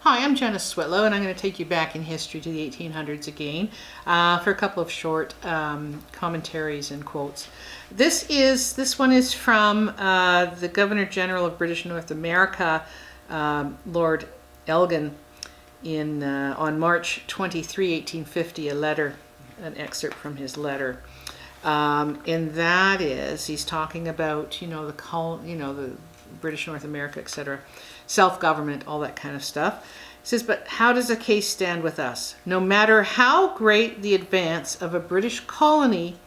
Hi, I'm Janice Switlo, and I'm going to take you back in history to the 1800s again for a couple of short commentaries and quotes. This one is from the Governor General of British North America, Lord Elgin, on March 23, 1850, a letter, an excerpt from his letter. And that is, he's talking about, the British North America, etc., self-government, all that kind of stuff. He says, but how does the case stand with us? No matter how great the advance of a British colony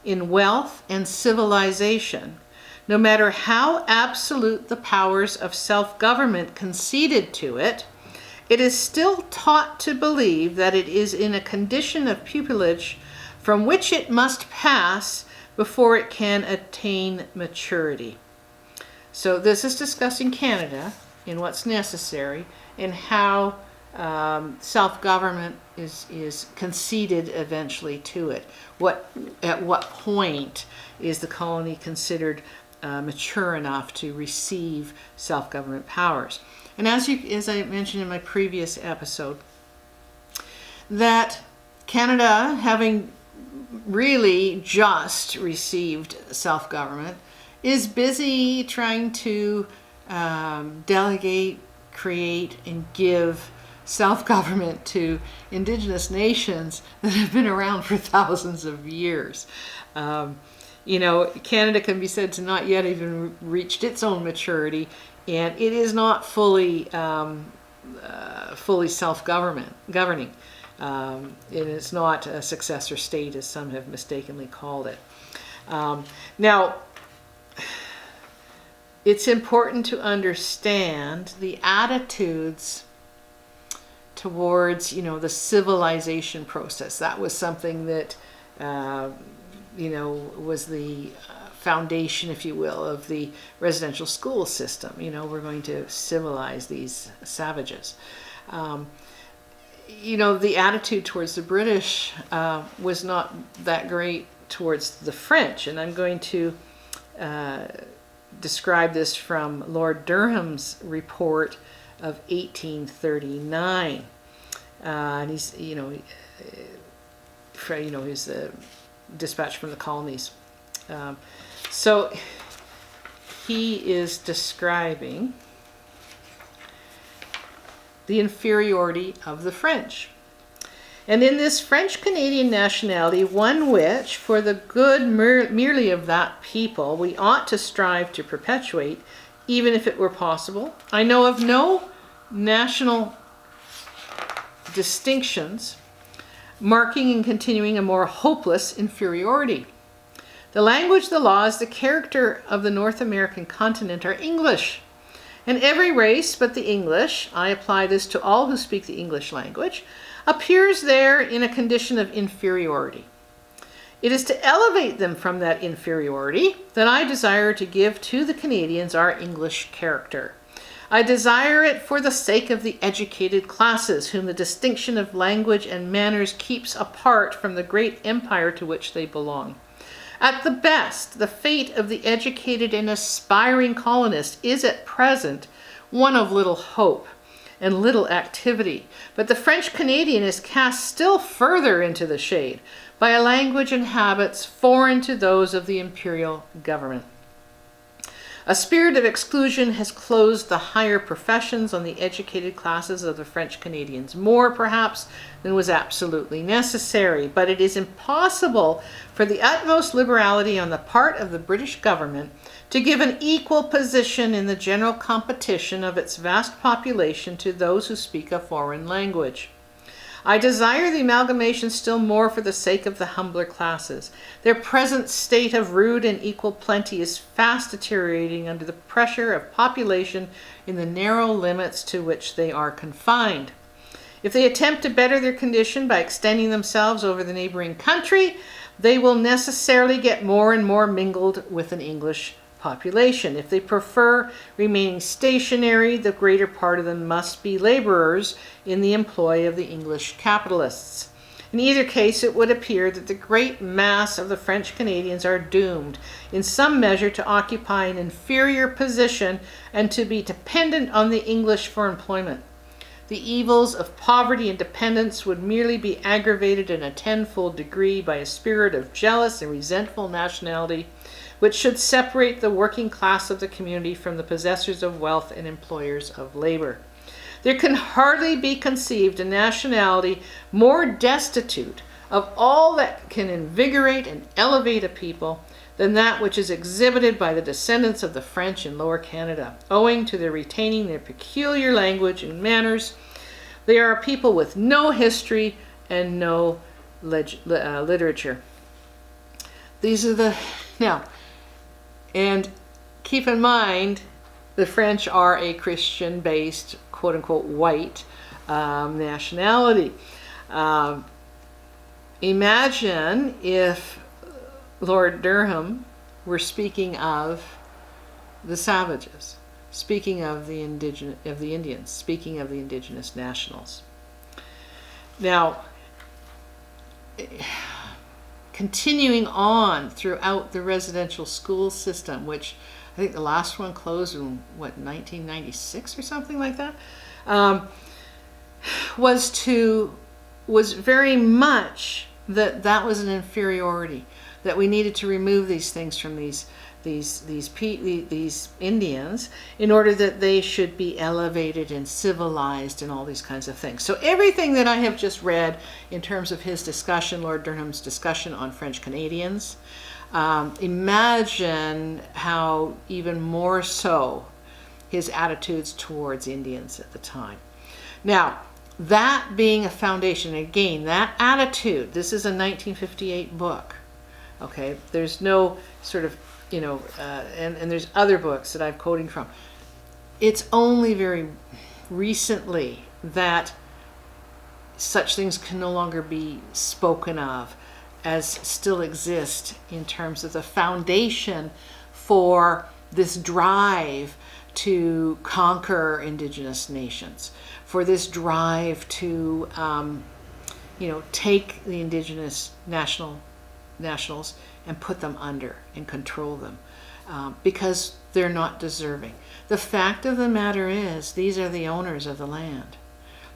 in wealth and civilization, no matter how absolute the powers of self-government conceded to it, it is still taught to believe that it is in a condition of pupillage from which it must pass before it can attain maturity. So this is discussing Canada in what's necessary and how self-government is conceded eventually to it. At what point is the colony considered mature enough to receive self-government powers? And as I mentioned in my previous episode, that Canada, having really just received self-government, is busy trying to delegate, create, and give self-government to Indigenous nations that have been around for thousands of years. Canada can be said to not yet even reached its own maturity, and it is not fully self-governing. It is not a successor state, as some have mistakenly called it. Now, it's important to understand the attitudes towards, the civilization process. That was something that, was the foundation, if you will, of the residential school system. We're going to civilize these savages. The attitude towards the British was not that great towards the French, and I'm going to describe this from Lord Durham's report of 1839, and he's his dispatch from the colonies. So he is describing the inferiority of the French. And in this French-Canadian nationality, one which, for the good merely of that people, we ought to strive to perpetuate, even if it were possible, I know of no national distinctions marking and continuing a more hopeless inferiority. The language, the laws, the character of the North American continent are English. And every race but the English, I apply this to all who speak the English language, appears there in a condition of inferiority. It is to elevate them from that inferiority that I desire to give to the Canadians our English character. I desire it for the sake of the educated classes, whom the distinction of language and manners keeps apart from the great empire to which they belong. At the best, the fate of the educated and aspiring colonist is at present one of little hope and little activity, but the French Canadian is cast still further into the shade by a language and habits foreign to those of the imperial government. A spirit of exclusion has closed the higher professions on the educated classes of the French Canadians, more perhaps than was absolutely necessary, but it is impossible for the utmost liberality on the part of the British government to give an equal position in the general competition of its vast population to those who speak a foreign language. I desire the amalgamation still more for the sake of the humbler classes. Their present state of rude and equal plenty is fast deteriorating under the pressure of population in the narrow limits to which they are confined. If they attempt to better their condition by extending themselves over the neighboring country, they will necessarily get more and more mingled with an English population. If they prefer remaining stationary, the greater part of them must be laborers in the employ of the English capitalists. In either case, it would appear that the great mass of the French Canadians are doomed, in some measure, to occupy an inferior position and to be dependent on the English for employment. The evils of poverty and dependence would merely be aggravated in a tenfold degree by a spirit of jealous and resentful nationality, which should separate the working class of the community from the possessors of wealth and employers of labor. There can hardly be conceived a nationality more destitute of all that can invigorate and elevate a people than that which is exhibited by the descendants of the French in Lower Canada. Owing to their retaining their peculiar language and manners, they are a people with no history and no literature. These are the... Now, and keep in mind, the French are a Christian-based, quote-unquote, white nationality. Imagine if Lord Durham were speaking of the savages, speaking of the Indians, speaking of the Indigenous nationals. Now, continuing on throughout the residential school system, which I think the last one closed in, what, 1996 or something like that, was very much that was an inferiority, that we needed to remove these things from these Indians in order that they should be elevated and civilized and all these kinds of things. So everything that I have just read in terms of his discussion, Lord Durham's discussion on French Canadians, imagine how even more so his attitudes towards Indians at the time. Now, that being a foundation, again, that attitude, this is a 1958 book, okay? There's no sort of, and there's other books that I'm quoting from. It's only very recently that such things can no longer be spoken of as still exist in terms of the foundation for this drive to conquer Indigenous nations, for this drive to, take the Indigenous nationals and put them under and control them because they're not deserving. The fact of the matter is, these are the owners of the land.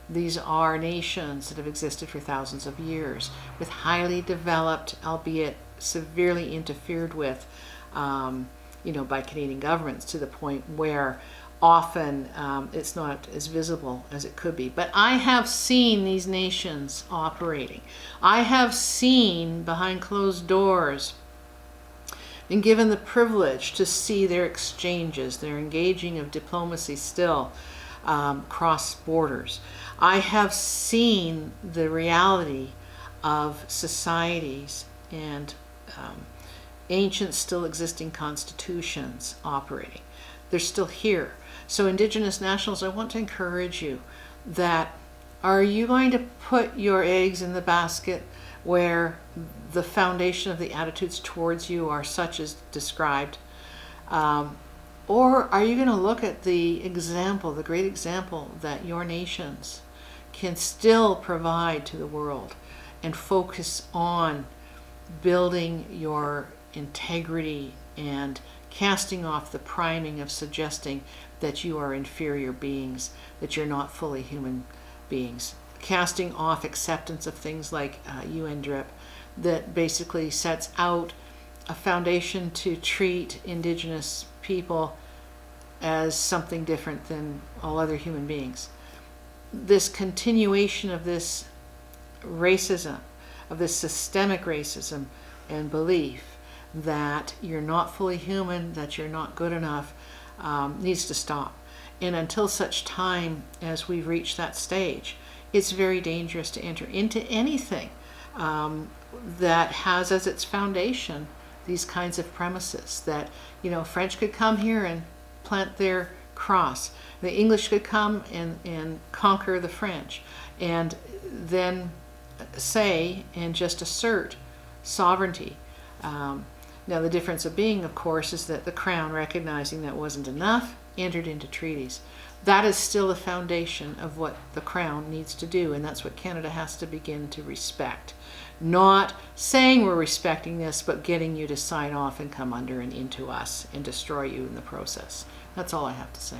These are nations that have existed for thousands of years with highly developed, albeit severely interfered with, by Canadian governments to the point where often it's not as visible as it could be. But I have seen these nations operating. I have seen behind closed doors, been given the privilege to see their exchanges, their engaging of diplomacy still cross borders. I have seen the reality of societies and ancient still existing constitutions operating. They're still here. So Indigenous nationals, I want to encourage you that, are you going to put your eggs in the basket where the foundation of the attitudes towards you are such as described? Or are you going to look at the example, the great example that your nations can still provide to the world and focus on building your integrity and casting off the priming of suggesting that you are inferior beings, that you're not fully human beings, casting off acceptance of things like UNDRIP that basically sets out a foundation to treat Indigenous people as something different than all other human beings. This continuation of this racism, of this systemic racism and belief that you're not fully human, that you're not good enough, needs to stop. And until such time as we've reached that stage, it's very dangerous to enter into anything that has as its foundation these kinds of premises that, French could come here and plant their cross. The English could come and conquer the French and then say and just assert sovereignty. Now the difference of being, of course, is that the Crown, recognizing that wasn't enough, entered into treaties. That is still the foundation of what the Crown needs to do, and that's what Canada has to begin to respect. Not saying we're respecting this, but getting you to sign off and come under and into us and destroy you in the process. That's all I have to say.